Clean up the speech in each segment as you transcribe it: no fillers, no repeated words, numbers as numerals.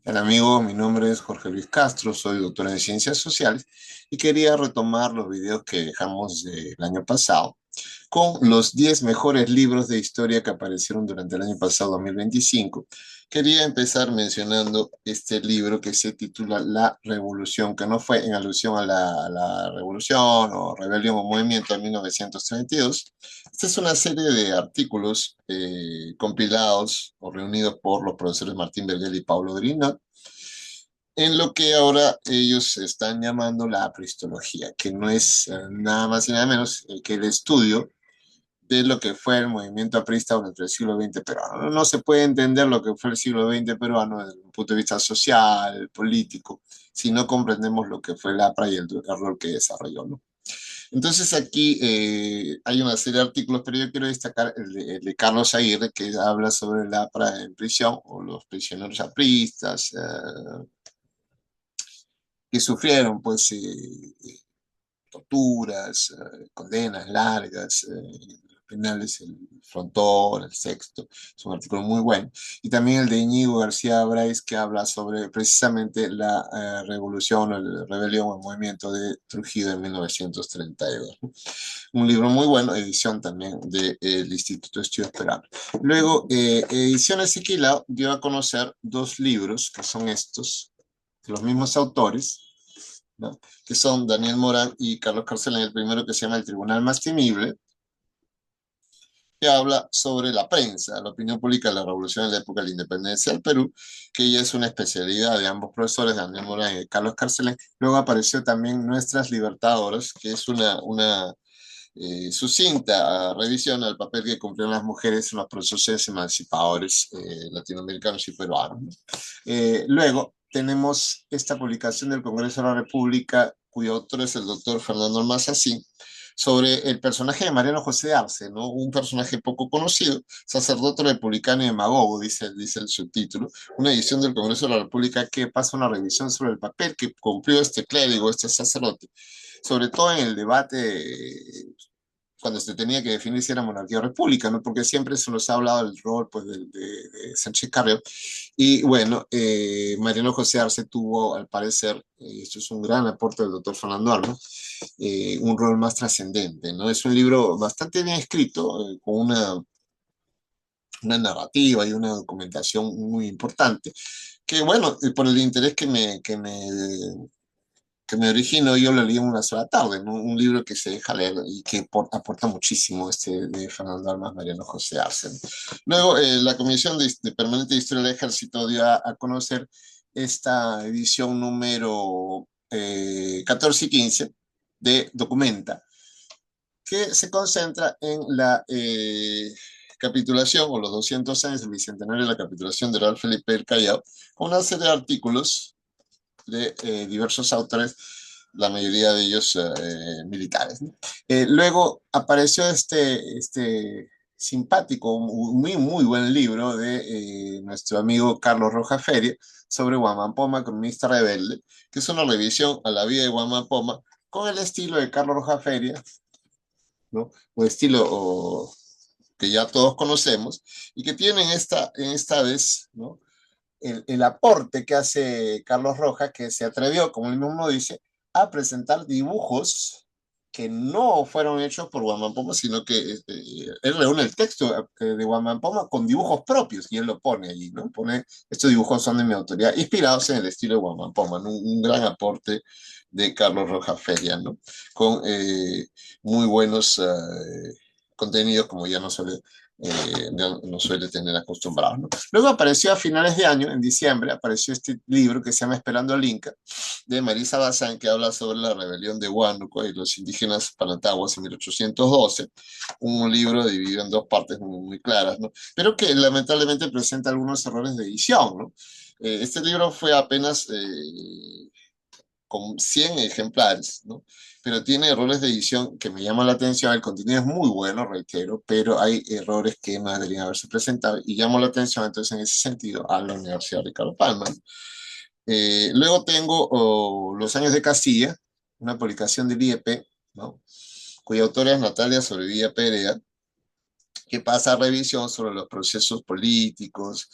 Hola amigos, mi nombre es Jorge Luis Castro, soy doctor en Ciencias Sociales y quería retomar los videos que dejamos del año pasado con los 10 mejores libros de historia que aparecieron durante el año pasado, 2025. Quería empezar mencionando este libro que se titula La Revolución, que no fue en alusión a la revolución o rebelión o movimiento de 1932. Esta es una serie de artículos compilados o reunidos por los profesores Martín Vergel y Paulo Grinot, en lo que ahora ellos están llamando la apristología, que no es nada más y nada menos que el estudio de lo que fue el movimiento aprista durante el siglo XX peruano. No se puede entender lo que fue el siglo XX peruano desde un punto de vista social, político, si no comprendemos lo que fue el APRA y el rol que desarrolló, ¿no? Entonces aquí hay una serie de artículos, pero yo quiero destacar el de Carlos Aguirre, que habla sobre el APRA en prisión, o los prisioneros apristas, que sufrieron pues torturas, condenas largas, penales, el Frontón, el Sexto, es un artículo muy bueno. Y también el de Íñigo García Brais, que habla sobre precisamente la revolución, o la rebelión o el movimiento de Trujillo en 1932. Un libro muy bueno, edición también del Instituto de Estudios Peruanos. Luego, Ediciones Equilao dio a conocer dos libros, que son estos, de los mismos autores, ¿no? Que son Daniel Morán y Carlos Carcelén. El primero, que se llama El Tribunal Más Temible, que habla sobre la prensa, la opinión pública de la revolución en la época de la independencia del Perú, que ya es una especialidad de ambos profesores, Daniel Morán y Carlos Carcelén. Luego apareció también Nuestras Libertadoras, que es una sucinta revisión al papel que cumplieron las mujeres en los procesos emancipadores latinoamericanos y peruanos, ¿no? Luego tenemos esta publicación del Congreso de la República, cuyo autor es el doctor Fernando Almazasí, sobre el personaje de Mariano José Arce, ¿no? Un personaje poco conocido, sacerdote republicano y demagogo, dice el subtítulo, una edición del Congreso de la República que pasa una revisión sobre el papel que cumplió este clérigo, este sacerdote, sobre todo en el debate cuando se tenía que definir si era monarquía o república, ¿no? Porque siempre se nos ha hablado del rol pues, de Sánchez Carrió. Y bueno, Mariano José Arce tuvo, al parecer, esto es un gran aporte del doctor Fernando Arma, un rol más trascendente, ¿no? Es un libro bastante bien escrito, con una narrativa y una documentación muy importante, que bueno, por el interés que me origino, yo lo leí en una sola tarde, ¿no? Un libro que se deja leer y que aporta muchísimo, este de Fernando Almas, Mariano José Arce. Luego, la Comisión de Permanente de Historia del Ejército dio a conocer esta edición número 14 y 15 de Documenta, que se concentra en la capitulación, o los 200 años del bicentenario de la capitulación de Real Felipe del Callao, con una serie de artículos de diversos autores, la mayoría de ellos militares, ¿no? Luego apareció este simpático, muy, muy buen libro de nuestro amigo Carlos Rojas Feria sobre Huamampoma, cronista rebelde, que es una revisión a la vida de Huamampoma con el estilo de Carlos Rojas Feria, ¿no? Un estilo que ya todos conocemos y que tienen en esta vez, ¿no? El aporte que hace Carlos Rojas, que se atrevió, como él mismo dice, a presentar dibujos que no fueron hechos por Guamampoma, sino que él reúne el texto de Guamampoma con dibujos propios y él lo pone allí, ¿no? Pone, estos dibujos son de mi autoría, inspirados en el estilo de Guamampoma, ¿no? Un gran aporte de Carlos Rojas Feria, ¿no? Con muy buenos contenidos, como ya no suele tener acostumbrados, ¿no? Luego apareció a finales de año, en diciembre, apareció este libro que se llama Esperando al Inca, de Marisa Bazán, que habla sobre la rebelión de Huánuco y los indígenas Panataguas en 1812, un libro dividido en dos partes muy, muy claras, ¿no? Pero que lamentablemente presenta algunos errores de edición, ¿no? Este libro fue apenas con 100 ejemplares, ¿no? Pero tiene errores de edición que me llaman la atención. El contenido es muy bueno, reitero, pero hay errores que no deberían haberse presentado y llamo la atención entonces en ese sentido a la Universidad Ricardo Palma. Luego tengo Los años de Castilla, una publicación del IEP, ¿no? Cuya autora es Natalia Sobrevilla Perea, que pasa a revisión sobre los procesos políticos,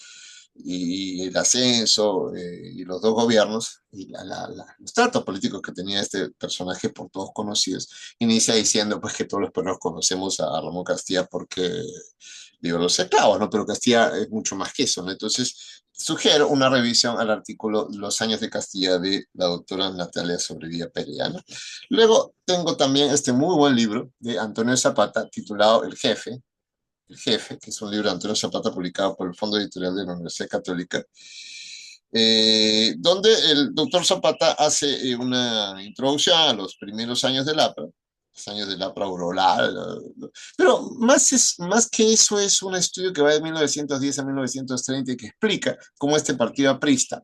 y el ascenso y los dos gobiernos y los tratos políticos que tenía este personaje por todos conocidos, inicia diciendo pues que todos los peruanos conocemos a Ramón Castilla porque digo los esclavos, ¿no? Pero Castilla es mucho más que eso, ¿no? Entonces, sugiero una revisión al artículo Los años de Castilla de la doctora Natalia Sobrevilla Perea, ¿no? Luego tengo también este muy buen libro de Antonio Zapata titulado El Jefe, que es un libro de Antonio Zapata publicado por el Fondo Editorial de la Universidad Católica, donde el doctor Zapata hace una introducción a los primeros años del APRA, los años del APRA Aurora, pero más que eso es un estudio que va de 1910 a 1930 y que explica cómo este partido aprista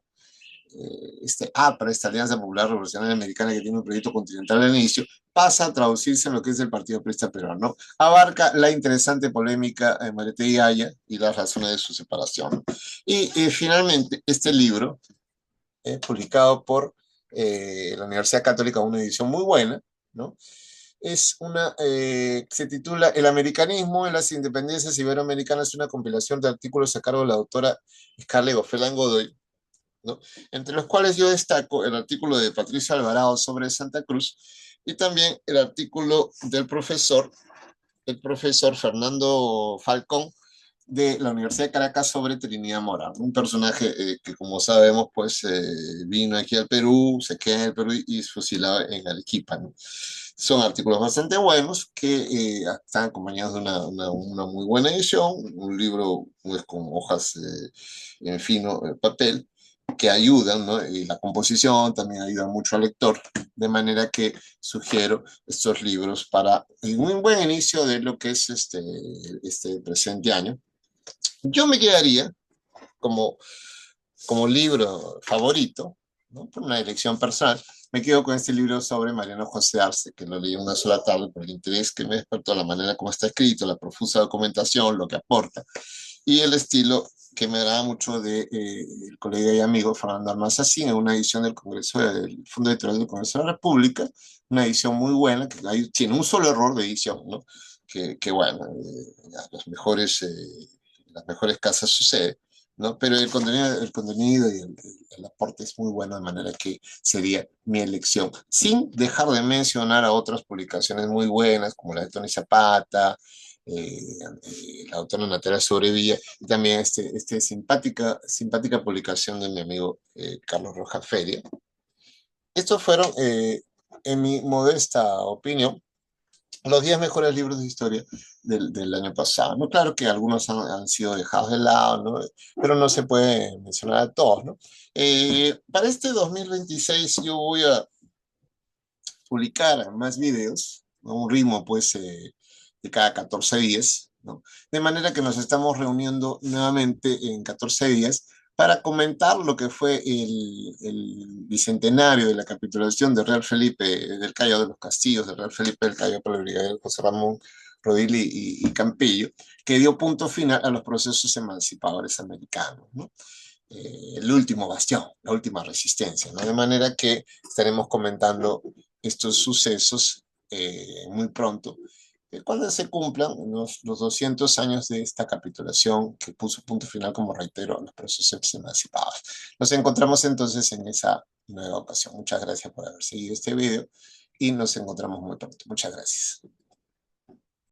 este APRA, esta Alianza Popular Revolucionaria Americana que tiene un proyecto continental al inicio, pasa a traducirse en lo que es el Partido Aprista Peruano. Abarca la interesante polémica en Mariette Haya y las razones de su separación. Y finalmente, este libro, publicado por la Universidad Católica, una edición muy buena, ¿no? Se titula El americanismo en las independencias iberoamericanas, una compilación de artículos a cargo de la doctora Scarlett Gofelán Godoy, ¿no? Entre los cuales yo destaco el artículo de Patricio Alvarado sobre Santa Cruz y también el artículo del el profesor Fernando Falcón de la Universidad de Caracas sobre Trinidad Morán, un personaje que como sabemos pues vino aquí al Perú, se queda en el Perú y es fusilado en Arequipa, ¿no? Son artículos bastante buenos que están acompañados de una muy buena edición, un libro pues, con hojas en fino papel, que ayudan, ¿no? Y la composición también ayuda mucho al lector, de manera que sugiero estos libros para un buen inicio de lo que es este presente año. Yo me quedaría como, como libro favorito, ¿no? Por una elección personal, me quedo con este libro sobre Mariano José Arce, que lo leí una sola tarde por el interés que me despertó, la manera como está escrito, la profusa documentación, lo que aporta y el estilo que me agrada mucho de el colega y amigo Fernando Almanzacín en una edición del Congreso del Fondo Editorial del Congreso de la República, una edición muy buena, que tiene un solo error de edición, ¿no? Que bueno, las mejores casas sucede, ¿no? Pero el contenido y el aporte es muy bueno, de manera que sería mi elección, sin dejar de mencionar a otras publicaciones muy buenas, como la de Tony Zapata, la autora Natalia Sobrevilla, y también simpática publicación de mi amigo Carlos Rojas Feria. Estos fueron, en mi modesta opinión, los 10 mejores libros de historia del año pasado. ¿No? Claro que algunos han sido dejados de lado, ¿no? Pero no se puede mencionar a todos, ¿no? Para este 2026 yo voy a publicar más videos, ¿no? Un ritmo pues de cada 14 días, ¿no? De manera que nos estamos reuniendo nuevamente en 14 días para comentar lo que fue el bicentenario de la capitulación de Real Felipe del Callao de los Castillos, de Real Felipe del Callao por el brigadier José Ramón Rodilli y Campillo, que dio punto final a los procesos emancipadores americanos, ¿no? El último bastión, la última resistencia, ¿no? De manera que estaremos comentando estos sucesos muy pronto, cuando se cumplan los 200 años de esta capitulación que puso punto final, como reitero, a los procesos emancipados. Nos encontramos entonces en esa nueva ocasión. Muchas gracias por haber seguido este video y nos encontramos muy pronto. Muchas gracias.